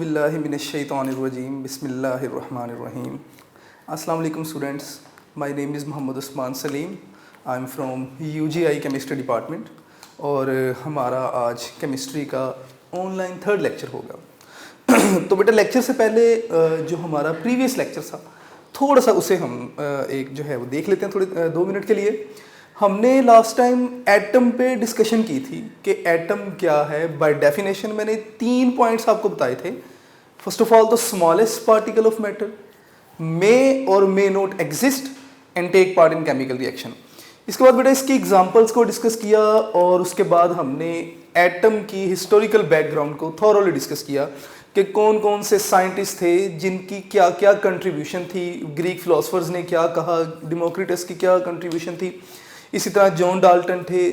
A'udzubillahiminash-shaytanir-rajim. Bismillahir-rahmanir-rahim. Assalamu alaikum students. My name is Mohammad Usman Salim. I'm from UGI Chemistry Department और हमारा आज chemistry का online third lecture होगा। तो बेटा लेक्चर से पहले जो हमारा प्रीवियस लेक्चर था थोड़ा सा उसे हम एक जो है वो देख लेते हैं थोड़े 2 मिनट के लिए। हमने लास्ट टाइम एटम पे डिस्कशन की थी कि एटम क्या है। बाय डेफिनेशन मैंने 3 पॉइंट्स आपको बताए थे। First of all the smallest particle of matter may और may not exist and take part in chemical reaction. इसके बाद बेटा इसकी एग्जांपल्स को डिस्कस किया और उसके बाद हमने एटम की हिस्टोरिकल बैकग्राउंड को थॉरोली डिस्कस किया कि कौन कौन से साइंटिस्ट थे जिनकी क्या क्या कंट्रीब्यूशन थी, ग्रीक फिलोसफर्स ने क्या कहा, डेमोक्रिटस की क्या कंट्रीब्यूशन थी, इसी तरह जॉन डाल्टन थे,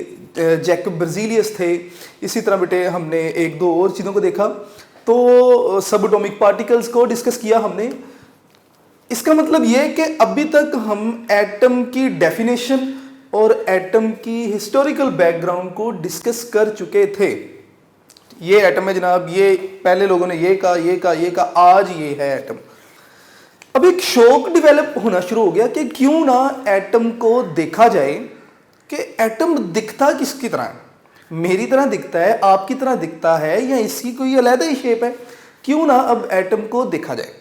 जैकब बर्जीलियस थे। इसी तरह बेटे हमने 1-2 और चीज़ों को देखा। तो सब एटॉमिक पार्टिकल्स को डिस्कस किया हमने। इसका मतलब ये कि अभी तक हम एटम की डेफिनेशन और एटम की हिस्टोरिकल बैकग्राउंड को डिस्कस कर चुके थे। ये एटम है जनाब, ये पहले लोगों ने ये कहा, ये कहा, ये कहा, आज ये है एटम। अब एक शौक डेवलप होना शुरू हो गया कि क्यों ना एटम को देखा जाए कि एटम दिखता किसकी तरह है। मेरी तरह दिखता है, आपकी तरह दिखता है, या इसकी कोई अलग ही शेप है। क्यों ना अब एटम को देखा जाए।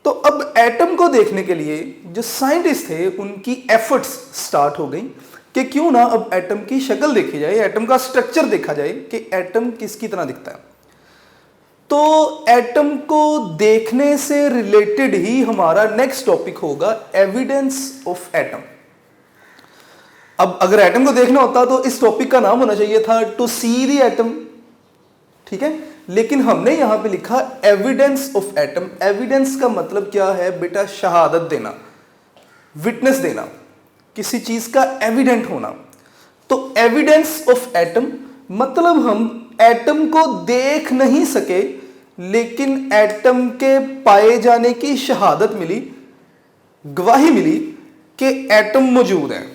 तो अब एटम को देखने के लिए जो साइंटिस्ट थे उनकी एफर्ट्स स्टार्ट हो गई कि क्यों ना अब एटम की शक्ल देखी जाए, एटम का स्ट्रक्चर देखा जाए कि एटम किसकी तरह दिखता है। तो एटम को देखने से रिलेटेड ही हमारा नेक्स्ट टॉपिक होगा एविडेंस ऑफ एटम। अब अगर एटम को देखना होता तो इस टॉपिक का नाम होना चाहिए था टू सी द एटम, ठीक है, लेकिन हमने यहां पे लिखा एविडेंस ऑफ एटम। एविडेंस का मतलब क्या है बेटा? शहादत देना, विटनेस देना, किसी चीज का एविडेंट होना। तो एविडेंस ऑफ एटम मतलब हम एटम को देख नहीं सके लेकिन एटम के पाए जाने की शहादत मिली, गवाही मिली कि एटम मौजूद है।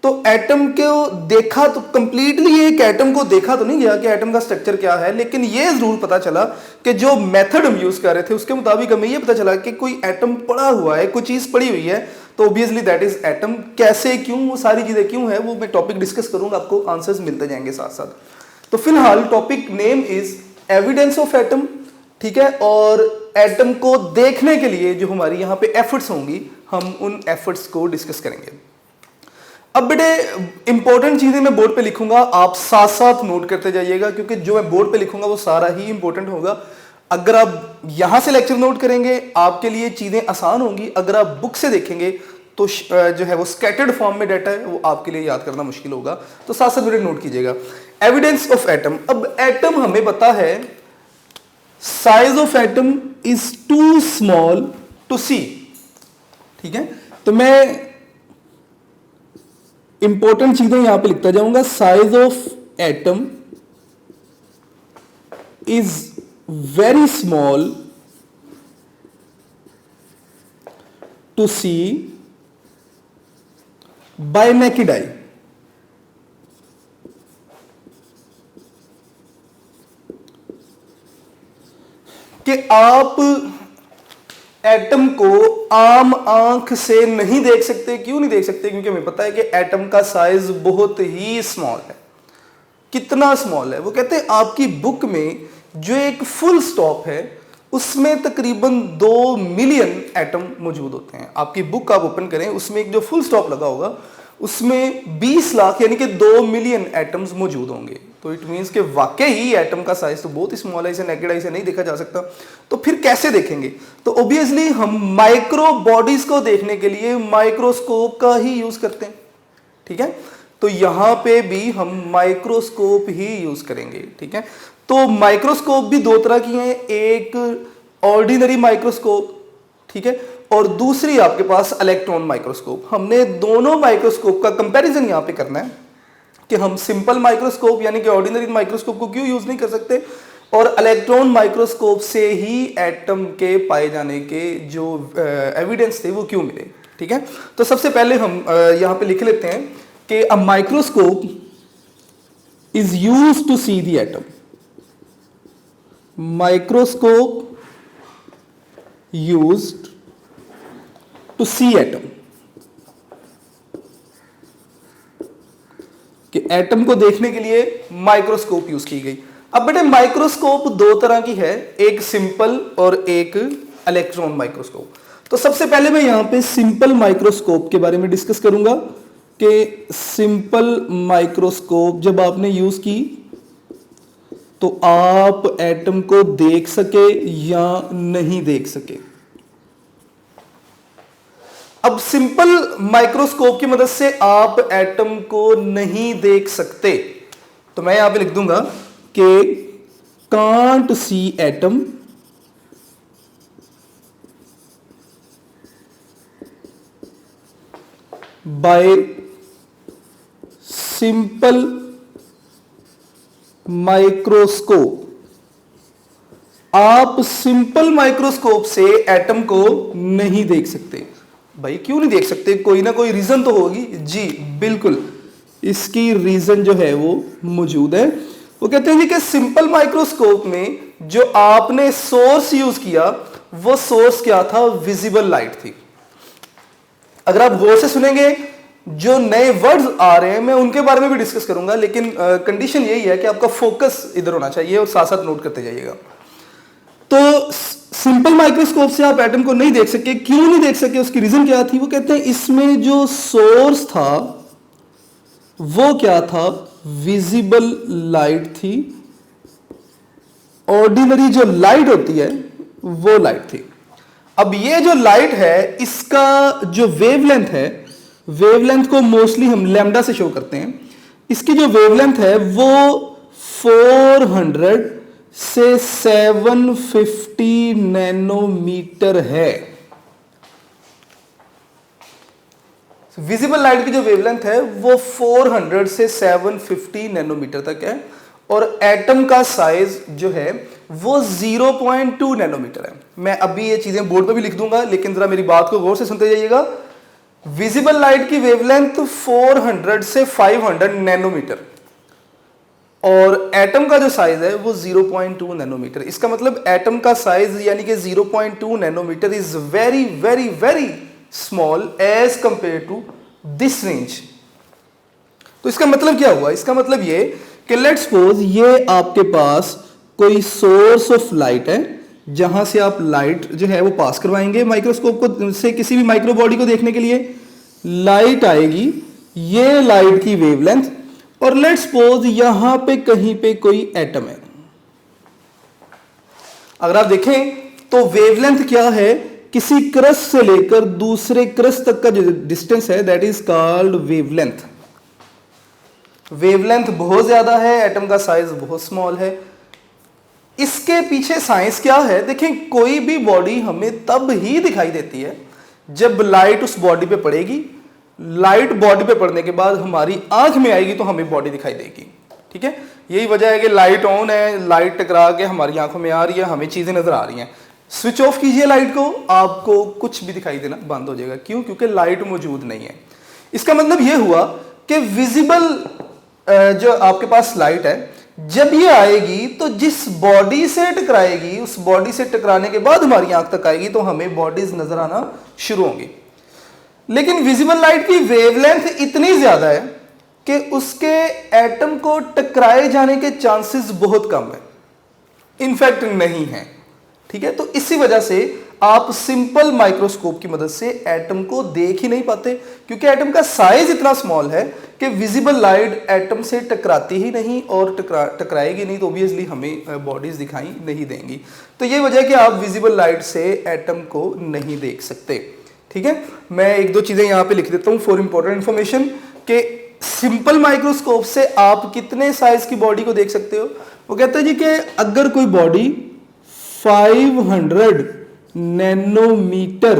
तो एटम को देखा तो कंप्लीटली एक एटम को देखा तो नहीं गया कि एटम का स्ट्रक्चर क्या है, लेकिन ये जरूर पता चला कि जो मेथड हम यूज कर रहे थे उसके मुताबिक हमें ये पता चला कि कोई एटम पड़ा हुआ है, कोई चीज पड़ी हुई है, तो ऑब्वियसली दैट इज एटम। कैसे, क्यों, वो सारी चीजें क्यों है वो मैं टॉपिक डिस्कस करूंगा, आपको आंसर्स मिलते जाएंगे साथ साथ। तो फिलहाल topic name is evidence of atom, ठीक है। और एटम को देखने के लिए जो हमारी यहाँ पे एफर्ट्स होंगी हम उन एफर्ट्स को डिस्कस करेंगे। अब बेटे इंपॉर्टेंट चीजें मैं बोर्ड पे लिखूंगा, आप साथ साथ नोट करते जाइएगा क्योंकि जो मैं बोर्ड पे लिखूंगा वो सारा ही इंपॉर्टेंट होगा। अगर आप यहां से लेक्चर नोट करेंगे आपके लिए चीजें आसान होंगी, अगर आप बुक से देखेंगे तो जो है वो स्कैटर्ड फॉर्म में डाटा है वो आपके लिए याद करना मुश्किल होगा। तो साथ साथ बेटे नोट कीजिएगा एविडेंस ऑफ एटम। अब एटम हमें पता है size of atom is too small to see, ठीक है। तो मैं इंपॉर्टेंट चीजें यहां पे लिखता जाऊंगा। Size of atom is very small to see by naked eye. कि आप एटम को आम आंख से नहीं देख सकते। क्यों नहीं देख सकते? क्योंकि हमें पता है कि एटम का साइज बहुत ही स्मॉल है। कितना स्मॉल है? वो कहते हैं आपकी बुक में जो एक फुल स्टॉप है उसमें तकरीबन 2 मिलियन एटम मौजूद होते हैं। आपकी बुक आप ओपन करें उसमें एक जो फुल स्टॉप लगा होगा उसमें 20 लाख यानी कि 2 मिलियन एटम्स मौजूद होंगे। तो इट मीन्स कि वाकई ही एटम का साइज तो बहुत ही स्मॉल है, इसे नेकेड आई से नहीं देखा जा सकता। तो फिर कैसे देखेंगे? तो ऑब्वियसली हम माइक्रो बॉडीज को देखने के लिए माइक्रोस्कोप का ही यूज करते हैं, ठीक है। तो यहां पे भी हम माइक्रोस्कोप ही यूज करेंगे, ठीक है। तो माइक्रोस्कोप भी 2 तरह की हैं, एक ऑर्डिनरी माइक्रोस्कोप, ठीक है, और दूसरी आपके पास इलेक्ट्रॉन माइक्रोस्कोप। हमने दोनों माइक्रोस्कोप का कंपैरिजन यहां पे करना है कि हम सिंपल माइक्रोस्कोप यानी कि ऑर्डिनरी माइक्रोस्कोप को क्यों यूज नहीं कर सकते और इलेक्ट्रॉन माइक्रोस्कोप से ही एटम के पाए जाने के जो एविडेंस थे वो क्यों मिले, ठीक है। तो सबसे पहले हम यहां पे लिख लेते हैं कि a microscope is used to see the atom. Microscope used to see atom, कि एटम को देखने के लिए माइक्रोस्कोप यूज की गई। अब बेटे माइक्रोस्कोप दो तरह की है, एक सिंपल और एक इलेक्ट्रॉन माइक्रोस्कोप। तो सबसे पहले मैं यहां पे सिंपल माइक्रोस्कोप के बारे में डिस्कस करूंगा कि सिंपल माइक्रोस्कोप जब आपने यूज की तो आप एटम को देख सके या नहीं देख सके। अब सिंपल माइक्रोस्कोप की मदद से आप एटम को नहीं देख सकते, तो मैं यहां पे लिख दूंगा कि can't see atom by simple microscope. आप सिंपल माइक्रोस्कोप से एटम को नहीं देख सकते। भाई क्यों नहीं देख सकते? कोई ना कोई रीजन तो होगी। जी बिल्कुल, इसकी रीजन जो है वो मौजूद है। वो कहते हैं जी कि सिंपल माइक्रोस्कोप में जो आपने सोर्स यूज किया वो सोर्स क्या था? विजिबल लाइट थी। अगर आप गौर से सुनेंगे जो नए वर्ड्स आ रहे हैं मैं उनके बारे में भी डिस्कस करूंगा, लेकिन कंडीशन यही है कि आपका फोकस इधर होना चाहिए और साथ साथ नोट करते जाइएगा। तो सिंपल माइक्रोस्कोप से आप एटम को नहीं देख सके। क्यों नहीं देख सके? उसकी रीजन क्या थी? वो कहते हैं इसमें जो सोर्स था वो क्या था? विजिबल लाइट थी। ऑर्डिनरी जो लाइट होती है वो लाइट थी। अब ये जो लाइट है इसका जो वेवलेंथ है, वेवलेंथ को मोस्टली हम लैम्डा से शो करते हैं। इसकी जो वेवलेंथ है वो 400 से 750 नैनोमीटर है। विजिबल लाइट की जो वेवलेंथ है वो 400 से 750 नैनोमीटर तक है और एटम का साइज जो है वो 0.2 नैनोमीटर है। मैं अभी ये चीजें बोर्ड पे भी लिख दूंगा, लेकिन जरा मेरी बात को गौर से सुनते जाइएगा। विजिबल लाइट की वेवलेंथ 400 से 500 नैनोमीटर और एटम का जो साइज है वो 0.2 नैनोमीटर। इसका मतलब एटम का साइज यानी कि 0.2 nanometre is very very very small as compare to this range. तो इसका मतलब क्या हुआ? इसका मतलब ये कि लेट्स सपोज ये आपके पास कोई सोर्स ऑफ लाइट है जहां से आप लाइट जो है वो पास करवाएंगे माइक्रोस्कोप को से किसी भी माइक्रो बॉडी को देखने के लिए। लाइट आएगी, ये लाइट की वेवलेंथ, और लेट्स सपोज यहां पे कहीं पे कोई एटम है। अगर आप देखें तो वेवलेंथ क्या है? किसी क्रस्ट से लेकर दूसरे क्रस्ट तक का जो डिस्टेंस है that is called wavelength. Wavelength बहुत ज्यादा है, एटम का साइज बहुत स्मॉल है। इसके पीछे साइंस क्या है? देखें, कोई भी बॉडी हमें तब ही दिखाई देती है जब लाइट उस बॉडी पे पड़ेगी। लाइट बॉडी पे पड़ने के बाद हमारी आंख में आएगी तो हमें बॉडी दिखाई देगी। ठीक है, यही वजह है कि लाइट ऑन है, लाइट टकरा के हमारी आंखों में आ रही है, हमें चीजें नजर आ रही हैं। स्विच ऑफ कीजिए लाइट को, आपको कुछ भी दिखाई देना बंद हो जाएगा। क्यों? क्योंकि लाइट मौजूद नहीं है। इसका मतलब यह हुआ कि विजिबल जो आपके पास लाइट है जब ये आएगी तो जिस बॉडी से टकराएगी उस बॉडी से टकराने के बाद हमारी आंख तक आएगी तो हमें बॉडीज नजर आना शुरू होंगी। लेकिन विजिबल लाइट की वेवलेंथ इतनी ज्यादा है कि उसके एटम को टकराए जाने के चांसेस बहुत कम है, इनफैक्ट नहीं है। ठीक है, तो इसी वजह से आप सिंपल माइक्रोस्कोप की मदद से एटम को देख ही नहीं पाते, क्योंकि एटम का साइज इतना स्मॉल है कि विजिबल लाइट एटम से टकराती ही नहीं और टकराएगी नहीं तो ऑब्वियसली हमें बॉडीज दिखाई नहीं देंगी। तो ये वजह है कि आप विजिबल लाइट से एटम को नहीं देख सकते। ठीक है, मैं एक दो चीजें यहाँ पे लिख देता हूँ फॉर इंपॉर्टेंट इंफॉर्मेशन कि सिंपल माइक्रोस्कोप से आप कितने साइज की बॉडी को देख सकते हो। वो कहते हैं जी कि अगर कोई बॉडी 500 नैनोमीटर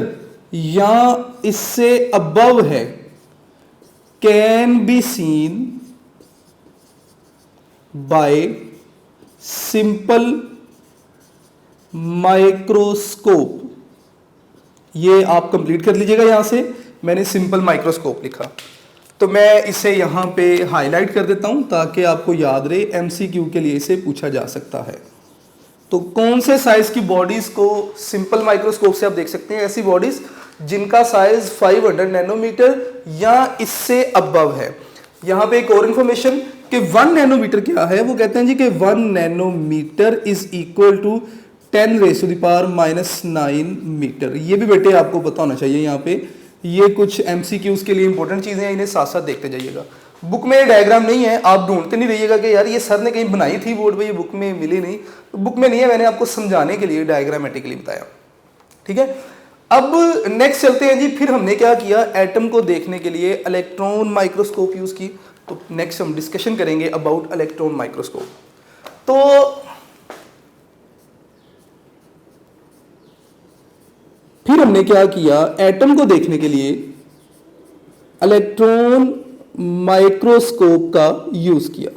या इससे अबव है, can be seen bye simple microscope. ये आप कंप्लीट कर लीजिएगा। यहां से मैंने सिंपल माइक्रोस्कोप लिखा तो मैं इसे यहां पे हाईलाइट कर देता हूं ताकि आपको याद रहे, एमसीक्यू के लिए इसे पूछा जा सकता है। तो कौन से साइज की बॉडीज को सिंपल माइक्रोस्कोप से आप देख सकते हैं? ऐसी बॉडीज जिनका साइज 500 नैनोमीटर या इससे अबव है। यहां पे एक और इंफॉर्मेशन कि 1 नैनोमीटर क्या है, वो कहते हैं जी कि 1 nanometre is equal to 10⁻⁻⁹ metre. ये भी बेटे आपको पता होना चाहिए। यहाँ पे ये कुछ MCQs के लिए इंपॉर्टेंट चीजें हैं, इन्हें साथ साथ देखते जाइएगा। बुक में डायग्राम नहीं है, आप ढूंढते नहीं रहिएगा कि यार ये सर ने कहीं बनाई थी बोर्ड पे, ये बुक में मिली नहीं। तो बुक में नहीं है, मैंने आपको समझाने के लिए डायग्रामेटिकली बताया। ठीक है, अब नेक्स्ट चलते हैं जी। फिर हमने क्या किया, एटम को देखने के लिए इलेक्ट्रॉन माइक्रोस्कोप यूज की। तो नेक्स्ट हम डिस्कशन करेंगे अबाउट इलेक्ट्रॉन माइक्रोस्कोप। तो फिर हमने क्या किया, एटम को देखने के लिए इलेक्ट्रॉन माइक्रोस्कोप का यूज किया।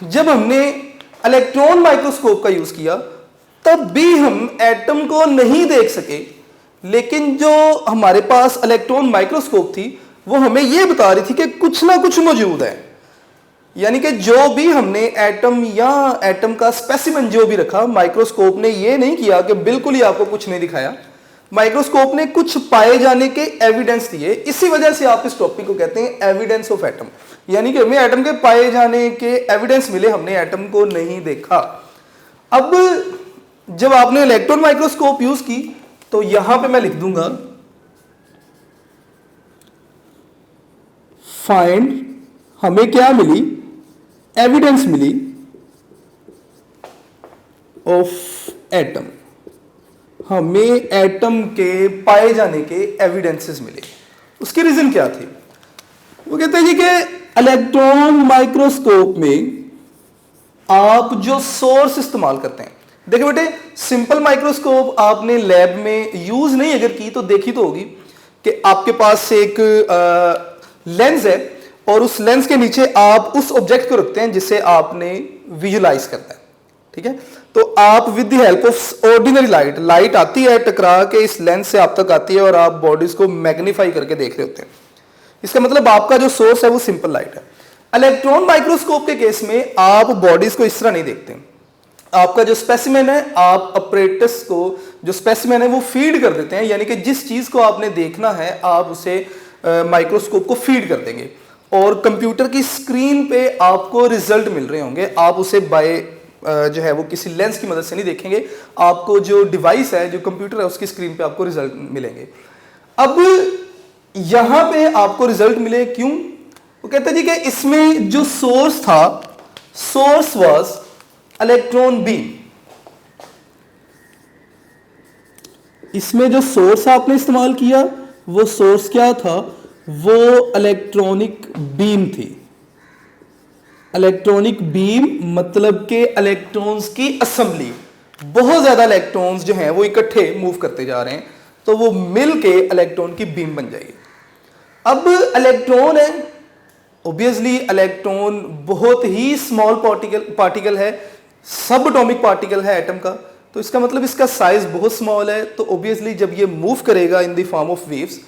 जब हमने इलेक्ट्रॉन माइक्रोस्कोप का यूज किया तब भी हम एटम को नहीं देख सके, लेकिन जो हमारे पास इलेक्ट्रॉन माइक्रोस्कोप थी वो हमें यह बता रही थी कि कुछ ना कुछ मौजूद है। यानी कि जो भी हमने एटम या एटम का स्पेसिमेन जो भी रखा, माइक्रोस्कोप ने ये नहीं किया कि बिल्कुल ही आपको कुछ नहीं दिखाया। माइक्रोस्कोप ने कुछ पाए जाने के एविडेंस दिए। इसी वजह से आप इस टॉपिक को कहते हैं एविडेंस ऑफ एटम। यानी कि हमें एटम के पाए जाने के एविडेंस मिले, हमने एटम को नहीं देखा। अब जब आपने इलेक्ट्रॉन माइक्रोस्कोप यूज की तो यहां पे मैं लिख दूंगा फाइंड, हमें क्या मिली, एविडेंस मिली ऑफ एटम। हमें एटम के पाए जाने के एविडेंसेस मिले। उसकी रीजन क्या थी? वो कहते हैं जी कि इलेक्ट्रॉन माइक्रोस्कोप में आप जो सोर्स इस्तेमाल करते हैं, देखिए बेटे सिंपल माइक्रोस्कोप आपने लैब में यूज नहीं अगर की तो देखी तो होगी कि आपके पास एक लेंस है और उस लेंस के नीचे आप उस ऑब्जेक्ट को रखते हैं जिसे आपने विजुलाइज करना है। ठीक है, तो आप with the help of ordinary light आती है, टकरा के इस लेंस से आप तक आती है और आप बॉडीज को मैग्नीफाई करके देख रहे होते हैं। इसका मतलब आपका जो सोर्स है वो सिंपल लाइट है। इलेक्ट्रॉन माइक्रोस्कोप के केस में आप बॉडीज को इस तरह नहीं देखते। आपका जो स्पेसिमेन है, आप अपरेटस को जो स्पेसिमेन है वो फीड कर देते हैं। यानी कि जिस चीज को आपने देखना है आप उसे माइक्रोस्कोप को फीड कर देंगे और कंप्यूटर की स्क्रीन पे आपको रिजल्ट मिल रहे होंगे। आप उसे बाय जो है वो किसी लेंस की मदद से नहीं देखेंगे, आपको जो डिवाइस है, जो कंप्यूटर है, उसकी स्क्रीन पे आपको रिजल्ट मिलेंगे। अब यहां पे आपको रिजल्ट मिले क्यों? वो कहते हैं जी कि इसमें जो सोर्स था, सोर्स वाज इलेक्ट्रॉन बीम। इसमें जो सोर्स आपने इस्तेमाल किया वो सोर्स क्या था? वो इलेक्ट्रॉनिक बीम थी। इलेक्ट्रॉनिक बीम मतलब के इलेक्ट्रॉन्स की असेंबली। बहुत ज्यादा इलेक्ट्रॉन्स जो हैं वो इकट्ठे मूव करते जा रहे हैं तो वो मिल के इलेक्ट्रॉन की बीम बन जाएगी। अब इलेक्ट्रॉन है, ऑब्वियसली इलेक्ट्रॉन बहुत ही स्मॉल पार्टिकल है, सब एटॉमिक पार्टिकल है एटम का। तो इसका मतलब इसका साइज बहुत स्मॉल है। तो ऑब्वियसली जब ये मूव करेगा in the form of waves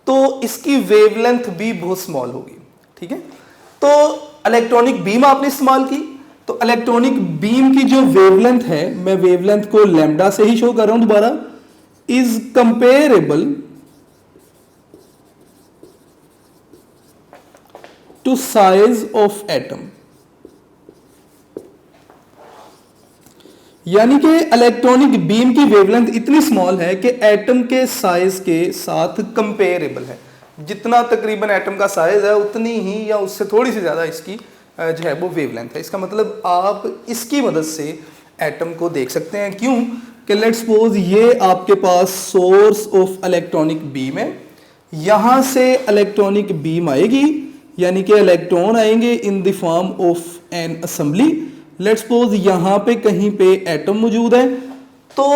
तो इसकी वेवलेंथ भी बहुत स्मॉल होगी। ठीक है, तो इलेक्ट्रॉनिक बीम आपने इस्तेमाल की। तो इलेक्ट्रॉनिक बीम की जो वेवलेंथ है, मैं वेवलेंथ को लैम्डा से ही शो कर रहा हूं दोबारा, is comparable to size of atom. यानी कि इलेक्ट्रॉनिक बीम की वेवलेंथ इतनी स्मॉल है कि एटम के साइज के साथ कंपेरेबल है। जितना तकरीबन एटम का साइज है उतनी ही या उससे थोड़ी सी ज्यादा इसकी जो है वो वेवलेंथ है। इसका मतलब आप इसकी मदद से एटम को देख सकते हैं। क्यों कि लेट्स सपोज ये आपके पास सोर्स ऑफ इलेक्ट्रॉनिक बीम है, यहां से इलेक्ट्रॉनिक बीम आएगी यानी कि इलेक्ट्रॉन आएंगे in the form of N assembly. Let's suppose यहां पे कहीं पे एटम मौजूद है तो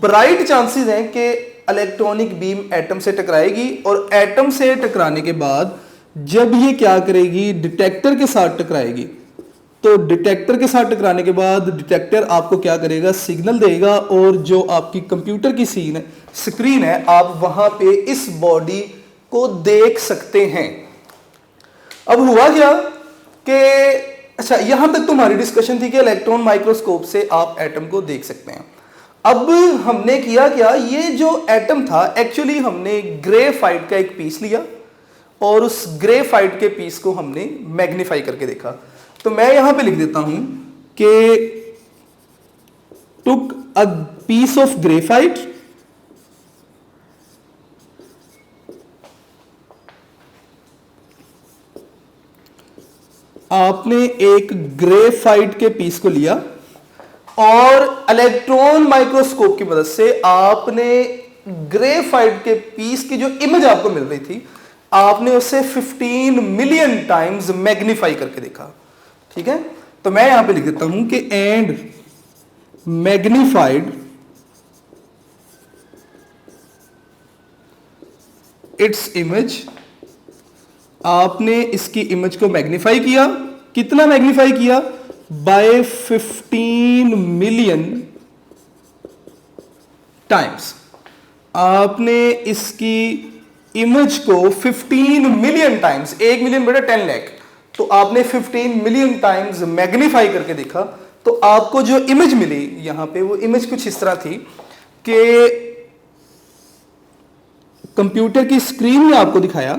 ब्राइट चांसेस हैं कि इलेक्ट्रॉनिक बीम एटम से टकराएगी और एटम से टकराने के बाद जब ये क्या करेगी, डिटेक्टर के साथ टकराएगी। तो डिटेक्टर के साथ टकराने के बाद डिटेक्टर आपको क्या करेगा, सिग्नल देगा और जो आपकी कंप्यूटर की स्क्रीन है आप वहां पे इस बॉडी को देख सकते हैं। अब हुआ क्या कि अच्छा यहां तक तुम्हारी डिस्कशन थी कि इलेक्ट्रॉन माइक्रोस्कोप से आप एटम को देख सकते हैं। अब हमने किया क्या, ये जो एटम था एक्चुअली हमने ग्रेफाइट का एक पीस लिया और उस ग्रेफाइट के पीस को हमने मैग्नीफाई करके देखा। तो मैं यहां पे लिख देता हूं कि टुक अ पीस ऑफ ग्रेफाइट आपने एक ग्रेफाइट के पीस को लिया और इलेक्ट्रॉन माइक्रोस्कोप की मदद से आपने ग्रेफाइट के पीस की जो इमेज आपको मिल रही थी आपने उसे 15 मिलियन टाइम्स मैग्नीफाई करके देखा। ठीक है, तो मैं यहां पे लिख देता हूं कि एंड मैग्नीफाइड इट्स इमेज, आपने इसकी इमेज को मैग्नीफाई किया। कितना मैग्नीफाई किया? By 15 million times. आपने इसकी इमेज को 15 मिलियन टाइम्स, 1 मिलियन बटा 10 लाख, तो आपने 15 मिलियन टाइम्स मैग्नीफाई करके देखा। तो आपको जो इमेज मिली यहां पे, वो इमेज कुछ इस तरह थी कि कंप्यूटर की स्क्रीन में आपको दिखाया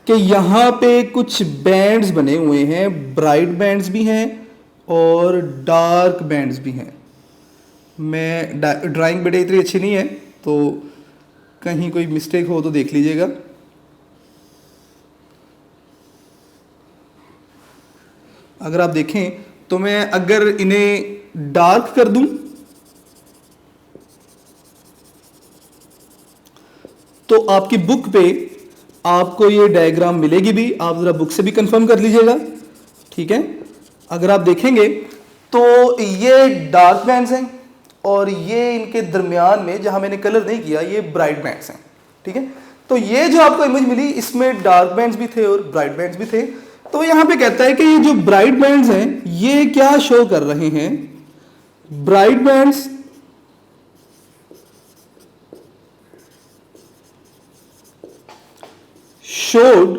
कि यहां पे कुछ बैंड्स बने हुए हैं, ब्राइट बैंड्स भी हैं और डार्क बैंड्स भी हैं। मैं ड्राइंग बेटे इतनी अच्छी नहीं है तो कहीं कोई मिस्टेक हो तो देख लीजिएगा। अगर आप देखें तो मैं अगर इन्हें डार्क कर दूं तो आपकी बुक पे आपको ये डायग्राम मिलेगी भी, आप जरा बुक से भी कंफर्म कर लीजिएगा। ठीक है, अगर आप देखेंगे तो ये डार्क बैंड्स हैं और ये इनके दरमियान में जहां मैंने कलर नहीं किया ये ब्राइट बैंड्स हैं। ठीक है, तो ये जो आपको इमेज मिली इसमें डार्क बैंड्स भी थे और ब्राइट बैंड्स भी थे। तो यहां पे कहता है कि ये जो ब्राइट बैंड्स हैं ये क्या शो कर रहे हैं? Bright bands showed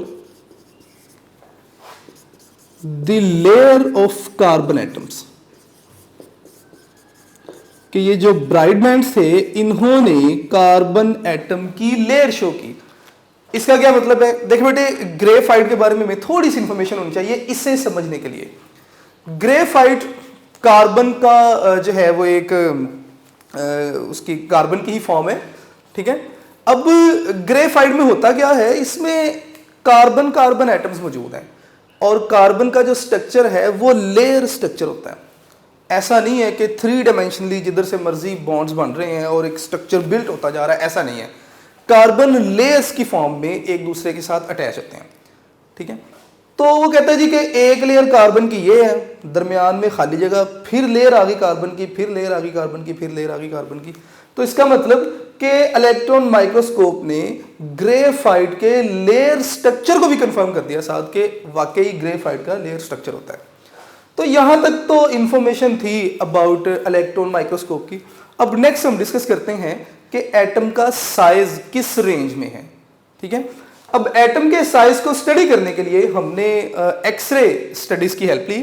the layer of carbon atoms, कि ये जो ब्राइट बैंड्स थे इन्होंने कार्बन एटम की लेयर शो की। इसका क्या मतलब है? देखो बेटे, ग्रेफाइट के बारे में हमें थोड़ी सी इंफॉर्मेशन होनी चाहिए इसे समझने के लिए। ग्रेफाइट कार्बन का जो है वो एक उसकी कार्बन की ही फॉर्म है। ठीक है, अब ग्रेफाइट में होता क्या है, इसमें कार्बन कार्बन एटम्स मौजूद हैं और कार्बन का जो स्ट्रक्चर है वो लेयर स्ट्रक्चर होता है। ऐसा नहीं है कि 3 डायमेंशनली जिधर से मर्जी बॉन्ड्स बन रहे हैं और एक स्ट्रक्चर बिल्ट होता जा रहा है, ऐसा नहीं है। कार्बन लेयर्स की फॉर्म में एक दूसरे के साथ अटैच होते हैं। ठीक है, तो वो कहता है जी कि एक लेयर कार्बन की ये है, दरमियान में खाली जगह, फिर लेयर आ गई कार्बन की, फिर लेयर आ गई कार्बन की, फिर लेयर आ गई कार्बन की। तो इसका मतलब कि इलेक्ट्रॉन माइक्रोस्कोप ने ग्रेफाइट के लेयर स्ट्रक्चर को भी कंफर्म कर दिया साथ के वाकई ग्रेफाइट का लेयर स्ट्रक्चर होता है। तो यहां तक तो इंफॉर्मेशन थी अबाउट इलेक्ट्रॉन माइक्रोस्कोप की। अब नेक्स्ट हम डिस्कस करते हैं कि एटम का साइज किस रेंज में है। ठीक है, अब एटम के साइज को स्टडी करने के लिए हमने एक्सरे स्टडीज की हेल्प ली।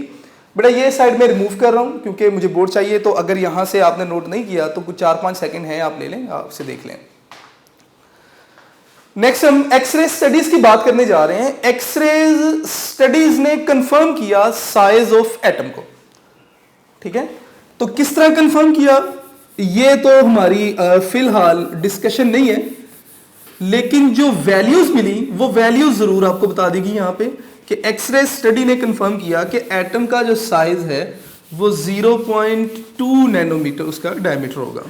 बेटा ये साइड में रिमूव कर रहा हूं क्योंकि मुझे बोर्ड चाहिए, तो अगर यहां से आपने नोट नहीं किया तो कुछ 4-5 सेकंड है, आप ले लें, आप इसे देख लें। नेक्स्ट हम एक्सरे स्टडीज की बात करने जा रहे हैं। एक्सरे स्टडीज ने कंफर्म किया साइज ऑफ एटम को। ठीक है, तो किस तरह कंफर्म किया ये तो हमारी फिलहाल डिस्कशन नहीं है, लेकिन जो वैल्यूज मिली वो वैल्यूज जरूर आपको बता देगी यहां पे कि एक्सरे स्टडी ने कंफर्म किया कि एटम का जो साइज है वो 0.2 नैनोमीटर उसका डायमीटर होगा।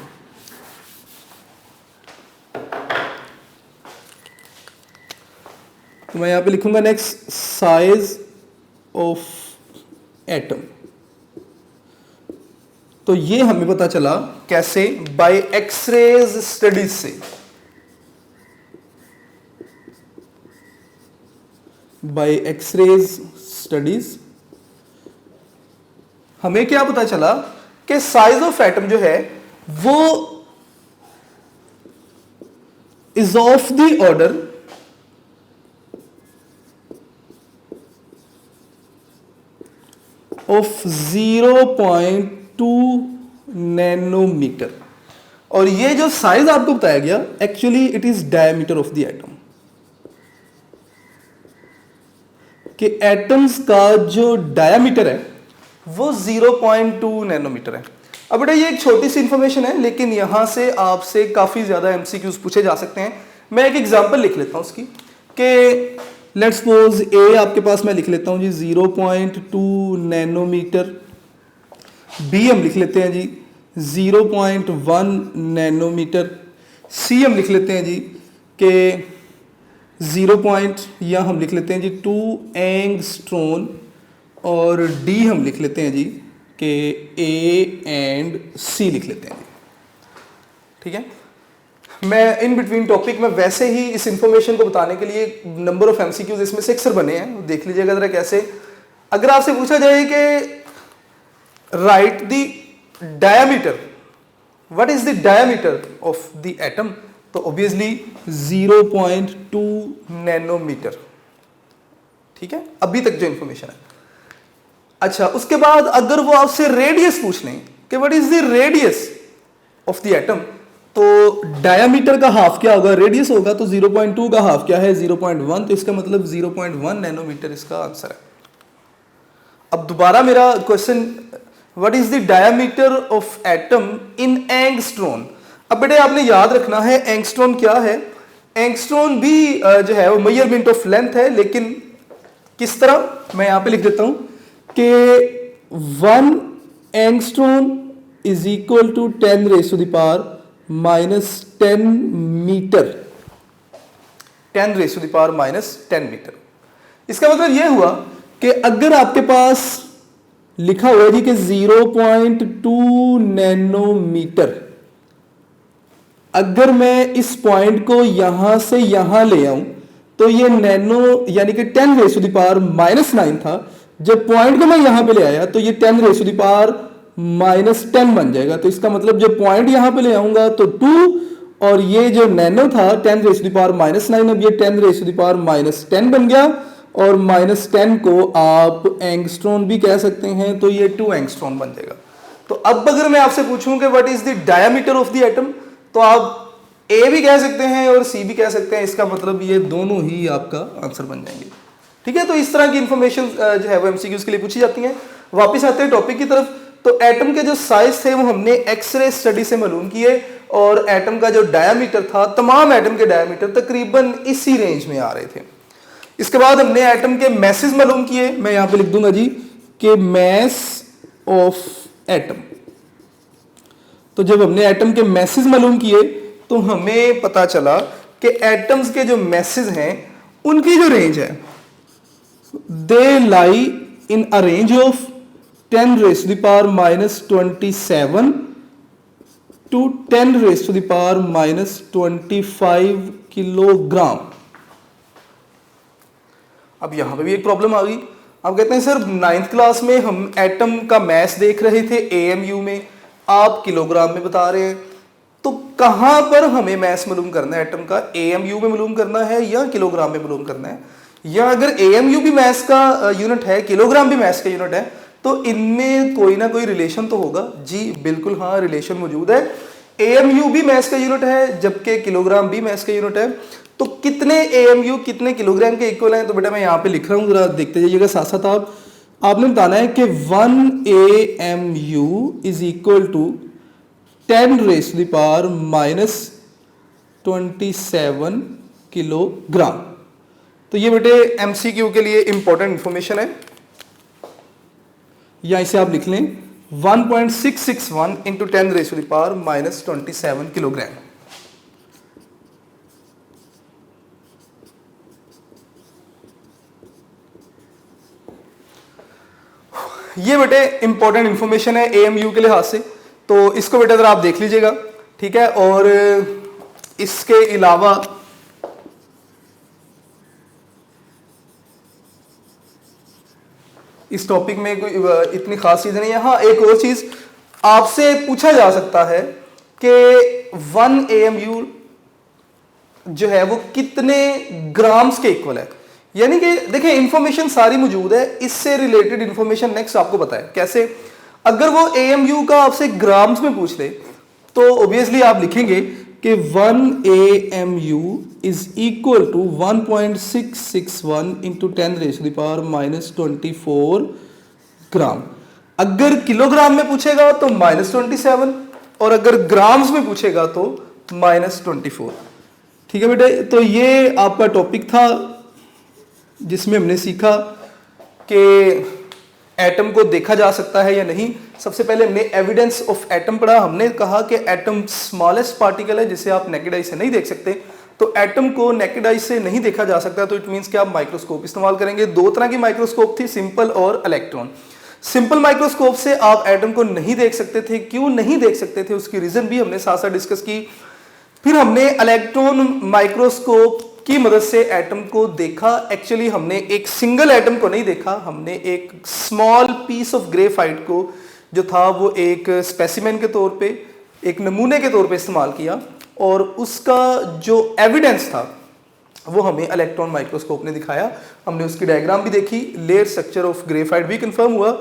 तो मैं यहां पे लिखूंगा नेक्स्ट साइज ऑफ एटम। तो ये हमें पता चला कैसे? बाय एक्सरेज स्टडीज से। बाय एक्सरेज स्टडीज हमें क्या पता चला कि साइज ऑफ एटम जो है वो is of the order of 0.2 nanometre. और ये जो साइज आपको बताया गया actually it is diameter of the atom, कि एटम्स का जो डायमीटर है वो 0.2 नैनोमीटर है। अब बेटा ये एक छोटी सी इंफॉर्मेशन है, लेकिन यहां से आपसे काफी ज्यादा एमसीक्यूज पूछे जा सकते हैं। मैं एक एग्जांपल लिख लेता हूं उसकी, कि लेट्स सपोज ए आपके पास मैं लिख लेता हूं जी 0.2 नैनोमीटर, बी हम लिख लेते हैं जी 0.1 नैनोमीटर, सी हम लिख लेते हैं जी कि 0. या हम लिख लेते हैं जी 2 एंगस्ट्रॉन, और डी हम लिख लेते हैं जी कि ए एंड सी लिख लेते हैं जी। ठीक है, मैं इन बिटवीन टॉपिक में वैसे ही इस इंफॉर्मेशन को बताने के लिए नंबर ऑफ एमसीक्यूज इसमें से अक्सर बने हैं, देख लीजिएगा जरा कैसे। अगर आपसे पूछा जाए कि right the diameter, what is the diameter of the atom, तो ऑब्वियसली 0.2 नैनोमीटर। ठीक है, अभी तक जो इंफॉर्मेशन है। अच्छा, उसके बाद अगर वो आपसे रेडियस पूछ लें कि what is the radius of the atom, तो डायमीटर का हाफ क्या होगा, रेडियस होगा, तो 0.2 का हाफ क्या है 0.1, तो इसका मतलब 0.1 नैनोमीटर इसका आंसर है। अब दोबारा मेरा question, what is the diameter of atom in angstrom. अब बेटे आपने याद रखना है एंगस्ट्रॉन क्या है। एंगस्ट्रॉन भी जो है वो मेजरमेंट ऑफ लेंथ है, लेकिन किस तरह, मैं यहां पे लिख देता हूं कि 1 angstrom is equal to 10⁻⁻10 metre, 10⁻⁻10 metre. इसका मतलब यह हुआ कि अगर आपके पास लिखा हुआ है जी कि 0.2 नैनोमीटर, अगर मैं इस पॉइंट को यहां से यहां ले आऊं तो ये नैनो यानी कि 10⁻⁻9 था। जब पॉइंट को मैं यहां पे ले आया तो ये 10⁻⁻10 बन जाएगा। तो इसका मतलब जब पॉइंट यहां पे ले आऊंगा तो 2, और ये जो नैनो था 10⁻⁻9, अब ये 10⁻⁻10 बन गया, और -10 को आप एंगस्ट्रॉन भी कह सकते हैं, तो ये 2 एंगस्ट्रॉन बन जाएगा। तो अब अगर मैं आपसे पूछूं कि what is the diameter of the atom, तो आप ए भी कह सकते हैं और सी भी कह सकते हैं, इसका मतलब ये दोनों ही आपका आंसर बन जाएंगे। ठीक है, तो इस तरह की इंफॉर्मेशन जो है वो एमसीक्यूज के लिए पूछी जाती हैं। वापस आते हैं टॉपिक की तरफ, तो एटम के जो साइज थे वो हमने एक्सरे स्टडी से मालूम किए, और एटम का जो डायमीटर था, तमाम एटम के डायमीटर तकरीबन इसी रेंज में आ रहे थे। इसके बाद हमने एटम के मैसेज मालूम किए, मैं यहां पे लिख दूंगा जी कि मैस ऑफ एटम। तो जब हमने एटम के मैसेज मालूम किए तो हमें पता चला कि एटम्स के जो मैसेज हैं उनकी जो रेंज है, they lie in a range of 10⁻⁻27 to 10⁻⁻25 kilogram. अब यहां पे भी एक प्रॉब्लम आ गई। आप कहते हैं सर 9th क्लास में हम एटम का मैस देख रहे थे एएमयू में, आप किलोग्राम में बता रहे हैं, तो कहां पर हमें मैस मालूम करना है एटम का, एएमयू में मालूम करना है या किलोग्राम में मालूम करना है? या अगर एएमयू भी मैस का यूनिट है, किलोग्राम भी मैस का यूनिट है, तो इनमें कोई ना कोई रिलेशन तो होगा। जी बिल्कुल, हाँ रिलेशन मौजूद है। एएमयू भी मैस का यूनिट है जबकि किलोग्राम भी मैस का यूनिट है। तो कितने एएमयू कितने किलोग्राम के इक्वल हैं, तो बेटा मैं यहां पे लिख रहा हूं, जरा देखते जाइएगा साथ साथ। आपने बताना है कि 1 AMU is equal to 10⁻⁻27 kilogram. तो ये बेटे एमसीक्यू के लिए इंपॉर्टेंट इंफॉर्मेशन है, या इसे आप लिख लें 1.661 इंटू 10⁻⁻27 किलोग्राम। ये बेटे इंपॉर्टेंट इंफॉर्मेशन है एएमयू के लिहाज से, तो इसको बेटा जरा आप देख लीजिएगा, ठीक है। और इसके अलावा इस टॉपिक में कोई इतनी खास चीज नहीं है। हाँ, एक और चीज आपसे पूछा जा सकता है कि 1 AMU जो है वो कितने ग्राम्स के इक्वल है, यानी कि देखिए इंफॉर्मेशन सारी मौजूद है, इससे रिलेटेड इंफॉर्मेशन नेक्स्ट आपको पता है कैसे। अगर वो AMU का आपसे ग्राम्स में पूछ ले तो ऑब्वियसली आप लिखेंगे कि 1 AMU is equal to 1.661 into 10⁻⁻24 gram. अगर किलोग्राम में पूछेगा तो -27 और अगर ग्राम्स में पूछेगा तो -24। ठीक है बेटे, तो ये आपका टॉपिक था जिसमें हमने सीखा कि एटम को देखा जा सकता है या नहीं। सबसे पहले हमने एविडेंस ऑफ एटम पढ़ा। हमने कहा कि एटम स्मॉलेस्ट पार्टिकल है जिसे आप नेकेड आई से नहीं देख सकते, तो एटम को नेकेड आई से नहीं देखा जा सकता, तो इट मींस कि आप माइक्रोस्कोप इस्तेमाल करेंगे। दो तरह की माइक्रोस्कोप थी, सिंपल और इलेक्ट्रॉन। सिंपल माइक्रोस्कोप से आप एटम को नहीं देख सकते थे। क्यों नहीं देख सकते थे उसकी रीजन भी हमने साथ साथ डिस्कस की। फिर हमने इलेक्ट्रॉन माइक्रोस्कोप की मदद से एटम को देखा। एक्चुअली हमने एक सिंगल एटम को नहीं देखा, हमने एक स्मॉल पीस ऑफ ग्रेफाइट को जो था वो एक स्पेसिमेन के तौर पे, एक नमूने के तौर पे इस्तेमाल किया और उसका जो एविडेंस था वो हमें इलेक्ट्रॉन माइक्रोस्कोप ने दिखाया। हमने उसकी डायग्राम भी देखी, लेयर स्ट्रक्चर ऑफ ग्रेफाइट भी कंफर्म हुआ।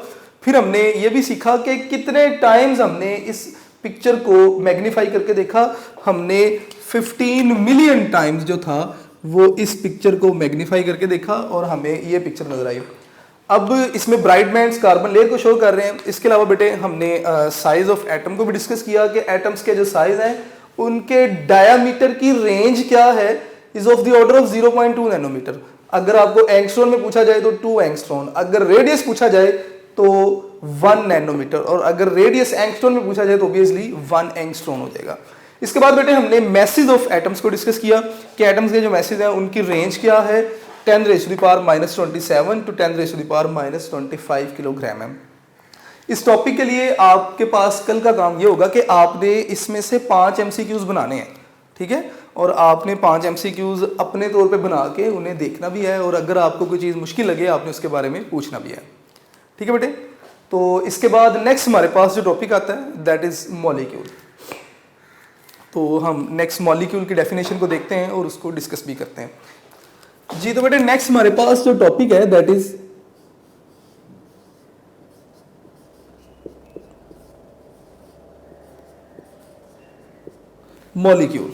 फिर हमने ये भी सीखा कि कितने टाइम्स हमने इस पिक्चर को मैग्नीफाई करके देखा। हमने 15 मिलियन टाइम्स जो था वो इस पिक्चर को मैग्नीफाई करके देखा और हमें ये पिक्चर नजर आई। अब इसमें ब्राइट बैंड्स कार्बन लेयर को शो कर रहे हैं। इसके अलावा बेटे हमने साइज ऑफ एटम को भी डिस्कस किया कि एटम्स के जो साइज हैं उनके डायामीटर की रेंज क्या है, is of the order of 0.2 nanometre. अगर आपको एंगस्ट्रॉन में पूछा जाए तो 2 एंगस्ट्रॉन, अगर रेडियस पूछा जाए तो 1 नैनोमीटर, और अगर रेडियस एंगस्ट्रॉन में पूछा जाए तो ऑब्वियसली 1 एंगस्ट्रॉन हो जाएगा। इसके बाद बेटे हमने मैसेज ऑफ एटम्स को डिस्कस किया कि एटम्स के जो मैसेज हैं उनकी रेंज क्या है, 10⁻⁻27 टू 10⁻⁻25 किलोग्राम है। इस टॉपिक के लिए आपके पास कल का काम ये होगा कि आपने इसमें से 5 MCQs बनाने हैं, ठीक है, और आपने 5 MCQs अपने तौर पे बना के उन्हें देखना भी है, और अगर आपको कोई चीज़ मुश्किल लगे आपने उसके बारे में पूछना भी है। ठीक है बेटे, तो इसके बाद नेक्स्ट हमारे पास जो टॉपिक आता है दैट इज मॉलिक्यूल। तो हम नेक्स्ट मॉलिक्यूल की डेफिनेशन को देखते हैं और उसको डिस्कस भी करते हैं जी। तो बेटे नेक्स्ट हमारे पास जो टॉपिक है दैट इज मॉलिक्यूल।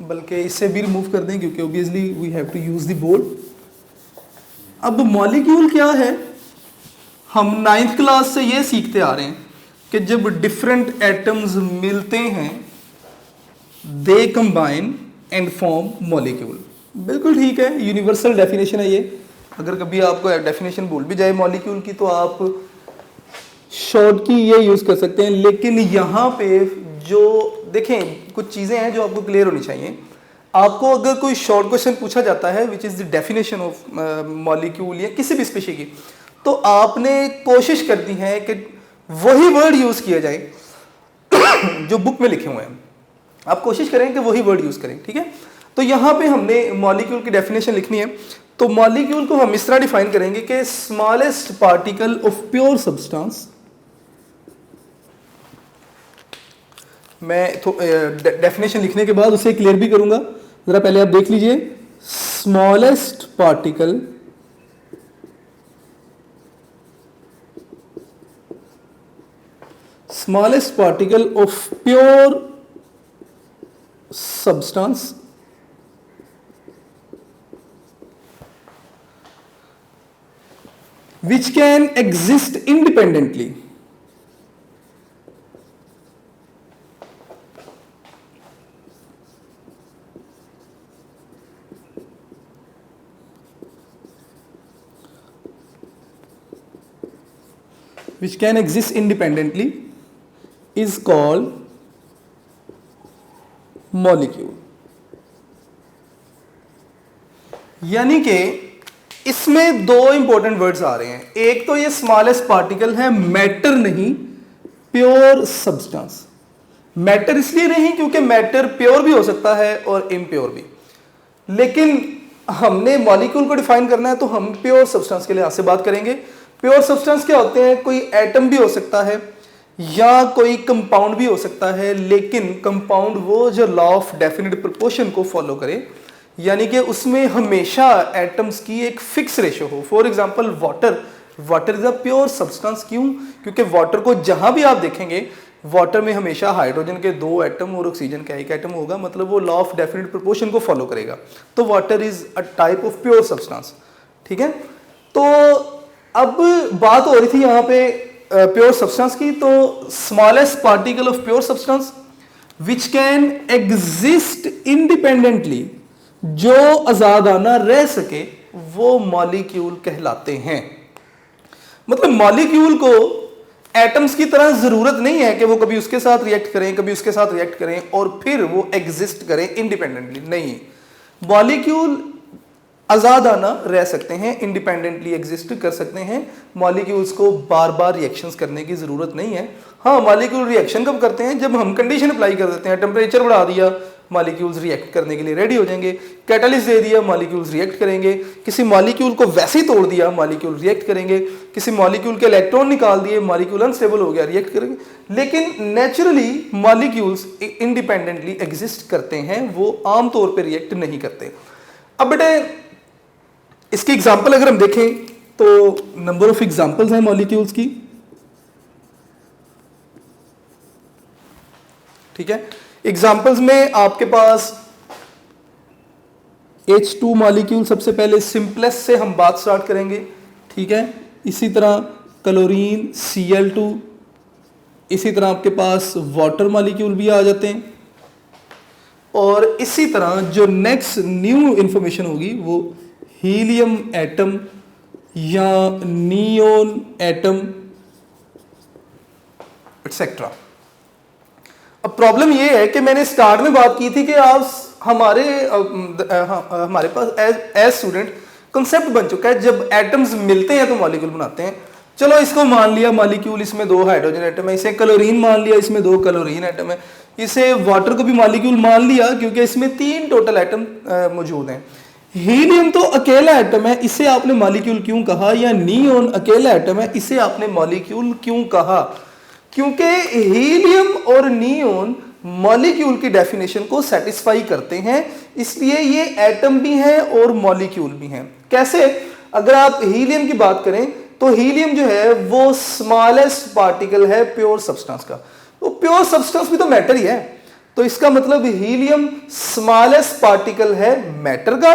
बल्कि इससे भी रिमूव कर दें क्योंकि obviously we have to use the board. अब मॉलिक्यूल क्या है, हम 9th क्लास से ये सीखते आ रहे हैं कि जब डिफरेंट एटम्स मिलते हैं they combine and form molecule. बिल्कुल ठीक है, यूनिवर्सल डेफिनेशन है ये। अगर कभी आपको डेफिनेशन भूल भी जाए मॉलिक्यूल की तो आप शॉर्ट की ये यूज कर सकते हैं, लेकिन यहाँ पे जो देखें कुछ चीज़ें हैं जो आपको क्लियर होनी चाहिए। आपको अगर कोई शॉर्ट क्वेश्चन पूछा जाता है which is the definition of molecule या किसी भी स्पीशीज की, तो आपने कोशिश करनी है कि वही वर्ड यूज़ किया जाए जो बुक में लिखे हुए हैं। आप कोशिश करें कि वही वर्ड यूज़ करें, ठीक है। तो यहाँ पे हमने मॉलिक्यूल की डेफिनेशन लिखनी है। तो मॉलिक्यूल को हम इस तरह डिफाइन करेंगे कि smallest particle of pure substance. मैं डेफिनेशन लिखने के बाद उसे क्लियर भी करूंगा, जरा पहले आप देख लीजिए। Smallest particle of pure substance which can exist independently is called molecule. यानी कि इसमें दो इंपॉर्टेंट वर्ड्स आ रहे हैं। एक तो ये स्मॉलेस्ट पार्टिकल है, मैटर नहीं, प्योर सब्सटेंस। मैटर इसलिए नहीं क्योंकि मैटर प्योर भी हो सकता है और इम्प्योर भी, लेकिन हमने मॉलिक्यूल को डिफाइन करना है तो हम प्योर सब्सटेंस के लिए से बात करेंगे। प्योर सब्सटेंस क्या होते हैं? कोई एटम भी हो सकता है या कोई कंपाउंड भी हो सकता है, लेकिन कंपाउंड वो जो लॉ ऑफ डेफिनेट प्रोपोर्शन को फॉलो करे, यानी कि उसमें हमेशा एटम्स की एक फिक्स रेशो हो। For example water is a pure substance. क्यों? क्योंकि वाटर को जहां भी आप देखेंगे वाटर में हमेशा हाइड्रोजन के 2 एटम और ऑक्सीजन का 1 एटम होगा, मतलब वो लॉ ऑफ डेफिनेट प्रोपोर्शन को फॉलो करेगा। तो water is a type of pure substance. ठीक है, तो अब बात हो रही थी यहाँ पे प्योर सब्सटेंस की, तो smallest particle of pure substance which can exist independently, जो आजादाना रह सके, वो मॉलिक्यूल कहलाते हैं। मतलब मॉलिक्यूल को एटम्स की तरह जरूरत नहीं है कि वो कभी उसके साथ रिएक्ट करें, कभी उसके साथ रिएक्ट करें और फिर वो एग्जिस्ट करें इंडिपेंडेंटली। नहीं, मॉलिक्यूल आजादाना रह सकते हैं, इंडिपेंडेंटली एग्जिस्ट कर सकते हैं। मॉलिक्यूल्स को बार बार रिएक्शंस करने की जरूरत नहीं है। हाँ, मॉलिक्यूल रिएक्शन कब करते हैं? जब हम कंडीशन अप्लाई कर देते हैं, टेम्परेचर बढ़ा दिया, मॉलिक्यूल्स रिएक्ट करने के लिए रेडी हो जाएंगे। कैटलिस्ट दे दिया, मॉलिक्यूल्स रिएक्ट करेंगे। किसी मॉलिक्यूल को वैसे ही तोड़ दिया, मॉलिक्यूल रिएक्ट करेंगे। किसी मॉलिक्यूल के इलेक्ट्रॉन निकाल दिए, मॉलिक्यूल अनस्टेबल हो गया, रिएक्ट करेंगे। लेकिन नेचुरली मॉलिक्यूल्स इंडिपेंडेंटली एग्जिस्ट करते हैं, वो आमतौर पर रिएक्ट नहीं करते। अब बेटे इसकी एग्जाम्पल अगर हम देखें तो नंबर ऑफ एग्जाम्पल्स हैं मॉलिक्यूल्स की। ठीक है, एग्जाम्पल्स में आपके पास H2 मॉलिक्यूल सबसे पहले सिंपलेस्ट से हम बात स्टार्ट करेंगे। ठीक है, इसी तरह क्लोरीन Cl2, इसी तरह आपके पास वाटर मॉलिक्यूल भी आ जाते हैं। और इसी तरह जो नेक्स्ट न्यू इंफॉर्मेशन होगी वो हीलियम एटम या नियोन एटम एटसेट्रा। अब प्रॉब्लम ये है कि मैंने स्टार्ट में बात की थी कि आप हमारे पास एज स्टूडेंट कंसेप्ट बन चुका है, जब एटम्स मिलते हैं तो मॉलिक्यूल बनाते हैं। चलो इसको मान लिया मॉलिक्यूल, इसमें 2 हाइड्रोजन एटम है। इसे क्लोरीन मान लिया, इसमें 2 क्लोरीन एटम है। इसे वाटर को भी मॉलिक्यूल मान लिया क्योंकि इसमें 3 टोटल एटम मौजूद हैं। हीलियम तो अकेला एटम है, इसे आपने मॉलिक्यूल क्यों कहा? या नियोन अकेला एटम है, इसे आपने मॉलिक्यूल क्यों कहा? क्योंकि हीलियम और नियोन मॉलिक्यूल की डेफिनेशन को सेटिस्फाई करते हैं, इसलिए ये एटम भी हैं और मॉलिक्यूल भी हैं। कैसे? अगर आप हीलियम की बात करें तो हीलियम जो है वो स्मॉलेस्ट पार्टिकल है प्योर सब्सटेंस का। तो प्योर सब्सटेंस भी तो मैटर ही है, तो इसका मतलब हीलियम स्मॉलेस्ट पार्टिकल है मैटर का।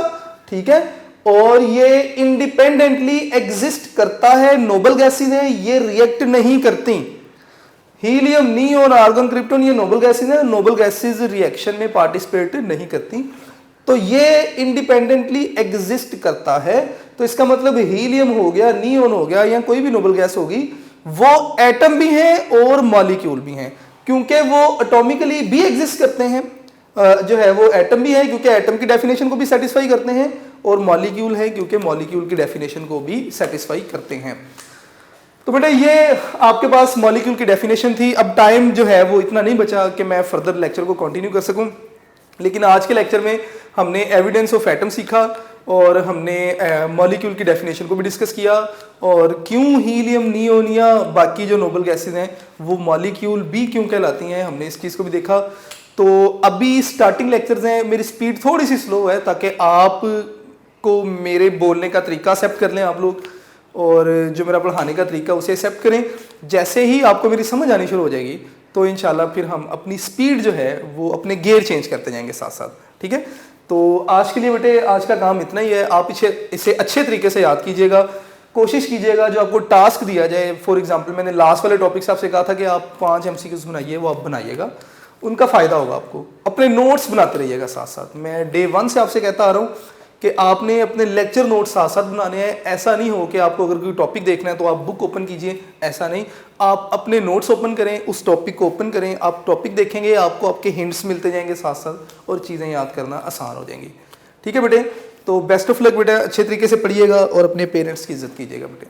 ठीक है, और ये इंडिपेंडेंटली एग्जिस्ट करता है। नोबल गैसेस हैं, ये रिएक्ट नहीं करती। हीलियम, नियोन, आर्गन, क्रिप्टॉन ये नोबल गैसेस हैं, नोबल गैसेस रिएक्शन में पार्टिसिपेट नहीं करती, तो ये इंडिपेंडेंटली एग्जिस्ट करता है। तो इसका मतलब हीलियम हो गया, नियोन हो गया, या कोई भी नोबल गैस होगी, वो एटम भी हैं और मॉलिक्यूल भी हैं, क्योंकि वो एटॉमिकली भी एग्जिस्ट करते हैं। जो है वो एटम भी है क्योंकि एटम की डेफिनेशन को भी सेटिस्फाई करते हैं, और मॉलिक्यूल है क्योंकि मॉलिक्यूल की डेफिनेशन को भी सेटिस्फाई करते हैं। तो बेटा ये आपके पास मॉलिक्यूल की डेफिनेशन थी। अब टाइम जो है वो इतना नहीं बचा कि मैं फर्दर लेक्चर को कंटिन्यू कर सकूं, लेकिन आज के लेक्चर में हमने एविडेंस ऑफ एटम सीखा और हमने मॉलिक्यूल की डेफिनेशन को भी डिस्कस किया, और क्यों हीलियम, नियोन या बाकी जो नोबल गैसेज हैं वो मॉलिक्यूल भी क्यों कहलाती हैं, हमने इस चीज़ को भी देखा। तो अभी स्टार्टिंग लेक्चर्स हैं, मेरी स्पीड थोड़ी सी स्लो है ताकि आप को मेरे बोलने का तरीका एक्सेप्ट कर लें आप लोग, और जो मेरा पढ़ाने का तरीका उसे एक्सेप्ट करें। जैसे ही आपको मेरी समझ आनी शुरू हो जाएगी तो इंशाल्लाह फिर हम अपनी स्पीड जो है वो अपने गियर चेंज करते जाएंगे साथ साथ। ठीक है, तो आज के लिए बेटे आज का काम इतना ही है। आप इसे अच्छे तरीके से याद कीजिएगा, कोशिश कीजिएगा जो आपको टास्क दिया जाए। फॉर एग्जाम्पल मैंने लास्ट वाले टॉपिक से आपसे कहा था कि आप 5 MCQs बनाइए, वो आप बनाइएगा, उनका फ़ायदा होगा आपको। अपने नोट्स बनाते रहिएगा साथ साथ। मैं डे 1 से आपसे कहता आ रहा हूँ कि आपने अपने लेक्चर नोट्स साथ साथ बनाने हैं। ऐसा नहीं हो कि आपको अगर कोई टॉपिक देखना है तो आप बुक ओपन कीजिए, ऐसा नहीं। आप अपने नोट्स ओपन करें, उस टॉपिक को ओपन करें, आप टॉपिक देखेंगे, आपको आपके हिंट्स मिलते जाएंगे साथ साथ, और चीज़ें याद करना आसान हो जाएंगी। ठीक है बेटे, तो बेस्ट ऑफ लक बेटा, अच्छे तरीके से पढ़िएगा और अपने पेरेंट्स की इज्जत कीजिएगा बेटे।